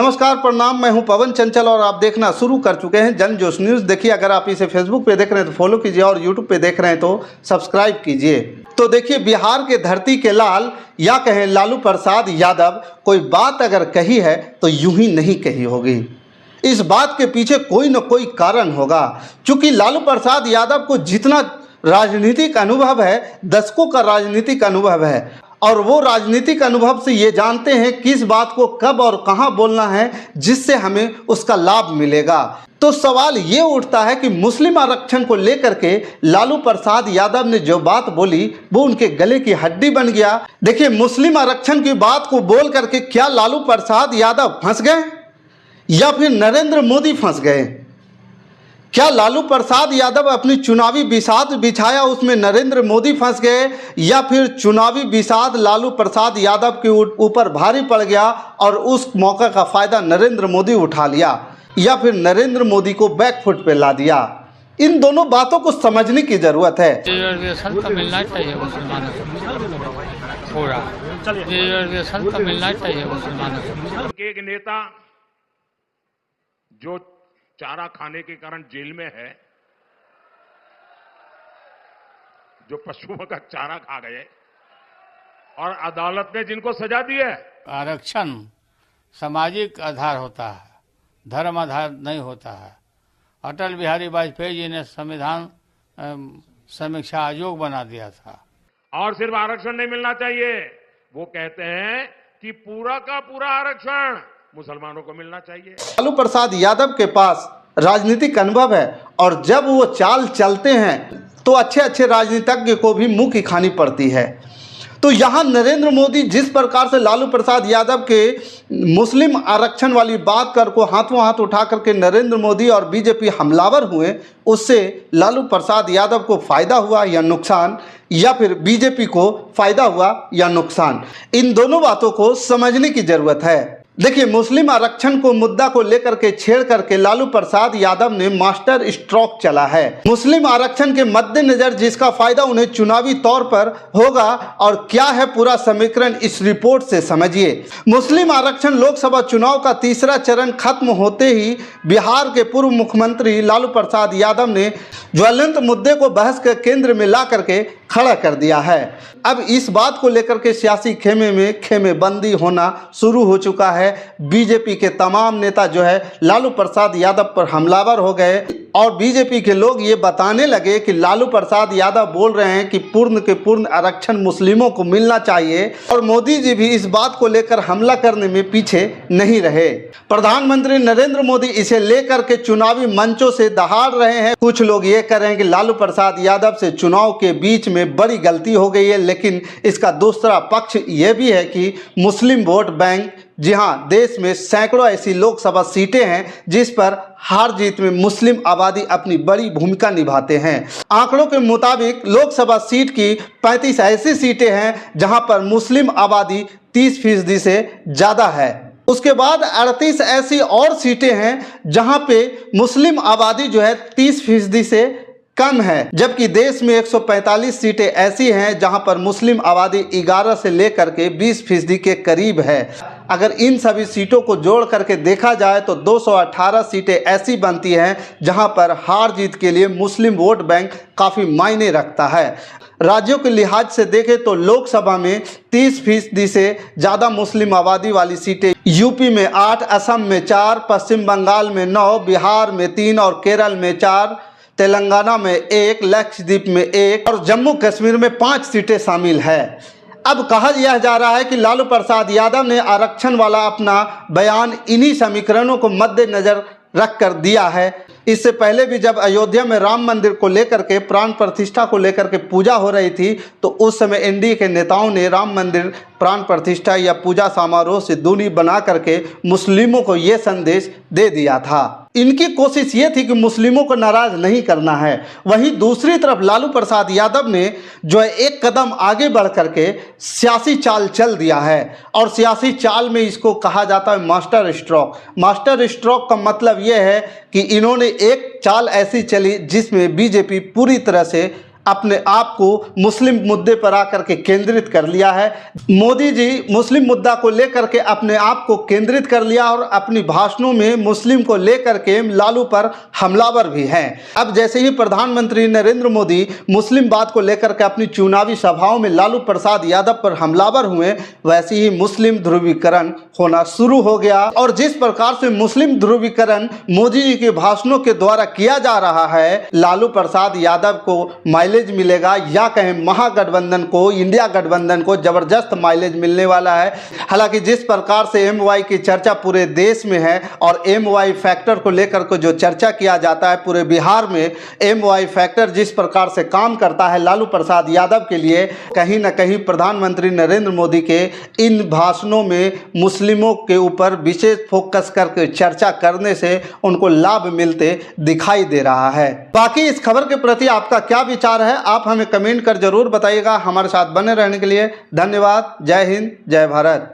नमस्कार, प्रणाम। मैं हूं पवन चंचल और आप देखना शुरू कर चुके हैं जन जोश न्यूज़। देखिए, अगर आप इसे फेसबुक पे देख रहे हैं तो फॉलो कीजिए और यूट्यूब पे देख रहे हैं तो सब्सक्राइब कीजिए। तो देखिए, बिहार के धरती के लाल या कहें लालू प्रसाद यादव कोई बात अगर कही है तो यूं ही नहीं कही होगी। इस बात के पीछे कोई न कोई कारण होगा, क्योंकि लालू प्रसाद यादव को जितना राजनीतिक अनुभव है, दशकों का राजनीतिक अनुभव है, और वो राजनीतिक अनुभव से ये जानते हैं किस बात को कब और कहां बोलना है जिससे हमें उसका लाभ मिलेगा। तो सवाल ये उठता है कि मुस्लिम आरक्षण को लेकर के लालू प्रसाद यादव ने जो बात बोली वो उनके गले की हड्डी बन गया। देखिए, मुस्लिम आरक्षण की बात को बोल करके क्या लालू प्रसाद यादव फंस गए या फिर नरेंद्र मोदी फंस गए? क्या लालू प्रसाद यादव अपनी चुनावी बिसात बिछाया उसमें नरेंद्र मोदी फंस गए, या फिर चुनावी बिसात लालू प्रसाद यादव के ऊपर भारी पड़ गया और उस मौका का फायदा नरेंद्र मोदी उठा लिया, या फिर नरेंद्र मोदी को बैकफुट पे ला दिया? इन दोनों बातों को समझने की जरूरत है। रिजर्वेशन तो मिलना चाहिए मुसलमानों को, पूरा रिजर्वेशन तो मिलना चाहिए मुसलमानों को। एक नेता जो चारा खाने के कारण जेल में है, जो पशुओं का चारा खा गए, और अदालत ने जिनको सजा दी है। आरक्षण सामाजिक आधार होता है, धर्म आधार नहीं होता है। अटल बिहारी वाजपेयी जी ने संविधान समीक्षा आयोग बना दिया था। और सिर्फ आरक्षण नहीं मिलना चाहिए, वो कहते हैं कि पूरा का पूरा आरक्षण मुसलमानों को मिलना चाहिए। लालू प्रसाद यादव के पास राजनीतिक अनुभव है, और जब वो चाल चलते हैं तो अच्छे अच्छे राजनीतिज्ञ को भी मुंह की खानी पड़ती है। तो यहाँ नरेंद्र मोदी जिस प्रकार से लालू प्रसाद यादव के मुस्लिम आरक्षण वाली बात कर को हाथों हाथ उठा करके नरेंद्र मोदी और बीजेपी हमलावर हुए, उससे लालू प्रसाद यादव को फायदा हुआ या नुकसान, या फिर बीजेपी को फायदा हुआ या नुकसान? इन दोनों बातों को समझने की जरूरत है। देखिए, मुस्लिम आरक्षण को मुद्दा को लेकर के छेड़ करके लालू प्रसाद यादव ने मास्टर स्ट्रोक चला है। मुस्लिम आरक्षण के मद्देनजर जिसका फायदा उन्हें चुनावी तौर पर होगा, और क्या है पूरा समीकरण इस रिपोर्ट से समझिए। मुस्लिम आरक्षण लोकसभा चुनाव का तीसरा चरण खत्म होते ही बिहार के पूर्व मुख्यमंत्री लालू प्रसाद यादव ने ज्वलंत मुद्दे को बहस के केंद्र में ला करके खड़ा कर दिया है। अब इस बात को लेकर के सियासी खेमे में खेमेबंदी होना शुरू हो चुका है। बीजेपी के तमाम नेता जो है लालू प्रसाद यादव पर हमलावर हो गए, और बीजेपी के लोग ये बताने लगे कि लालू प्रसाद यादव बोल रहे हैं कि पूर्ण के पूर्ण आरक्षण मुस्लिमों को मिलना चाहिए, और मोदी जी भी इस बात को लेकर हमला करने में पीछे नहीं रहे। प्रधानमंत्री नरेंद्र मोदी इसे लेकर के चुनावी मंचों से दहाड़ रहे हैं। कुछ लोग ये कह रहे हैं कि लालू प्रसाद यादव से चुनाव के बीच में बड़ी गलती हो गई है, लेकिन इसका दूसरा पक्ष ये भी है कि मुस्लिम वोट बैंक, जी हाँ, देश में सैकड़ों ऐसी लोकसभा सीटें हैं जिस पर हार जीत में मुस्लिम आबादी अपनी बड़ी भूमिका निभाते हैं। आंकड़ों के मुताबिक लोकसभा सीट की 35 ऐसी सीटें हैं जहां पर मुस्लिम आबादी 30% से ज़्यादा है। उसके बाद 38 ऐसी और सीटें हैं जहां पे मुस्लिम आबादी जो है 30% से कम है, जबकि देश में 145 सीटें ऐसी हैं जहां पर मुस्लिम आबादी 11 से लेकर के 20% के करीब है। अगर इन सभी सीटों को जोड़ करके देखा जाए तो 218 सीटें ऐसी बनती हैं जहां पर हार जीत के लिए मुस्लिम वोट बैंक काफ़ी मायने रखता है। राज्यों के लिहाज से देखें तो लोकसभा में 30% से ज़्यादा मुस्लिम आबादी वाली सीटें यूपी में 8, असम में 4, पश्चिम बंगाल में 9, बिहार में 3 और केरल में 4, तेलंगाना में 1, लक्षद्वीप में 1 और जम्मू कश्मीर में 5 सीटें शामिल है। अब कहा यह जा रहा है कि लालू प्रसाद यादव ने आरक्षण वाला अपना बयान इन्हीं समीकरणों को मद्देनजर रख कर दिया है। इससे पहले भी जब अयोध्या में राम मंदिर को लेकर के प्राण प्रतिष्ठा को लेकर के पूजा हो रही थी, तो उस समय एनडीए के नेताओं ने राम मंदिर प्राण प्रतिष्ठा या पूजा समारोह से दूरी बना करके मुस्लिमों को ये संदेश दे दिया था। इनकी कोशिश ये थी कि मुस्लिमों को नाराज नहीं करना है। वहीं दूसरी तरफ लालू प्रसाद यादव ने जो है एक कदम आगे बढ़ करके सियासी चाल चल दिया है, और सियासी चाल में इसको कहा जाता है मास्टर स्ट्रोक। मास्टर स्ट्रोक का मतलब ये है कि इन्होंने एक चाल ऐसी चली जिसमें बीजेपी पूरी तरह से अपने आप को मुस्लिम मुद्दे पर आकर के केंद्रित कर लिया है। मोदी जी मुस्लिम मुद्दा को लेकर के अपने आप को केंद्रित कर लिया और अपनी भाषणों में मुस्लिम को लेकर के लालू पर हमलावर भी हैं। अब जैसे ही प्रधानमंत्री नरेंद्र मोदी मुस्लिम बात को लेकर के अपनी चुनावी सभाओं में लालू प्रसाद यादव पर हमलावर हुए, वैसे ही मुस्लिम ध्रुवीकरण होना शुरू हो गया। और जिस प्रकार से मुस्लिम ध्रुवीकरण मोदी जी के भाषणों के द्वारा किया जा रहा है, लालू प्रसाद यादव को माइलेज मिलेगा या कहें महागठबंधन को, इंडिया गठबंधन को जबरदस्त माइलेज मिलने वाला है। हालांकि जिस प्रकार से MY की चर्चा पूरे देश में है और MY फैक्टर को लेकर के जो चर्चा किया जाता है पूरे बिहार में, MY फैक्टर जिस प्रकार से काम करता है लालू प्रसाद यादव के लिए, कहीं ना कहीं प्रधानमंत्री नरेंद्र मोदी के इन भाषणों में मुस्लिमों के ऊपर विशेष फोकस करके चर्चा करने से उनको लाभ मिलते दिखाई दे रहा है। बाकी इस खबर के प्रति आपका क्या विचार है, आप हमें कमेंट कर जरूर बताइएगा। हमारे साथ बने रहने के लिए धन्यवाद। जय हिंद, जय भारत।